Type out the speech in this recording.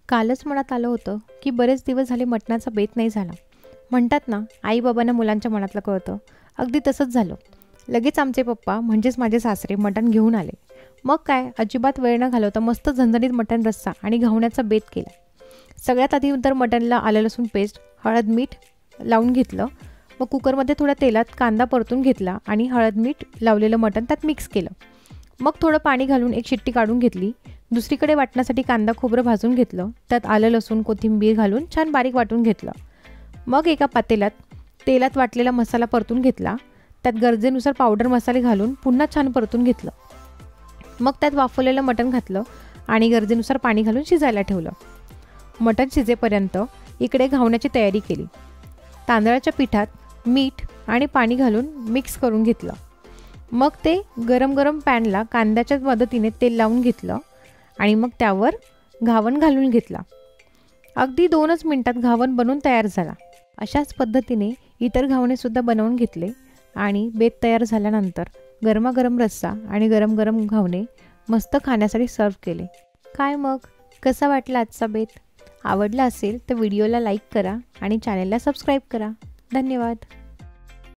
कालच मनात आलं होतं की बरेच दिवस झाले मटणाचा बेत नाही झाला. म्हणतात ना, आई बाबांना मुलांच्या मनातलं कळतं. अगदी तसंच झालं. लगेच आमचे पप्पा म्हणजेच माझे सासरे मटण घेऊन आले. मग काय, अजिबात वेळ न घालवता मस्त झणझणीत मटण रस्सा आणि घावण्याचा बेत केला. सगळ्यात आधी तर मटणला आलं लसूण पेस्ट, हळद मीठ लावून घेतलं. मग कुकरमध्ये थोड्या तेलात कांदा परतून घेतला आणि हळद मीठ लावलेलं मटण त्यात मिक्स केलं. मग थोडं पाणी घालून एक शिट्टी काढून घेतली. दुसरीकडे वाटण्यासाठी कांदा खोबरं भाजून घेतलं. त्यात आलं लसूण कोथिंबीर घालून छान बारीक वाटून घेतलं. मग एका पातेल्यात तेलात वाटलेला मसाला परतून घेतला. त्यात गरजेनुसार पावडर मसाले घालून पुन्हा छान परतून घेतलं. मग त्यात वाफवलेलं मटण घातलं आणि गरजेनुसार पाणी घालून शिजायला ठेवलं. मटण शिजेपर्यंत इकडे घावण्याची तयारी केली. तांदळाच्या पिठात मीठ आणि पाणी घालून मिक्स करून घेतलं. मग ते गरम गरम पॅनला कांद्याच्या मदतीने तेल लावून घेतलं आणि मग त्यावर घावण घालून घेतला. अगदी 2च मिनिटात घावण बनवून तयार झाला. अशाच पद्धतीने इतर घावणेसुद्धा बनवून घेतले आणि बेत तयार झाल्यानंतर गरमागरम रस्सा आणि गरम गरम घावणे मस्त खाण्यासाठी सर्व केले. काय मग, कसा वाटला आजचा बेत? आवडला असेल तर व्हिडिओला लाईक करा आणि चॅनलला सबस्क्राईब करा. धन्यवाद.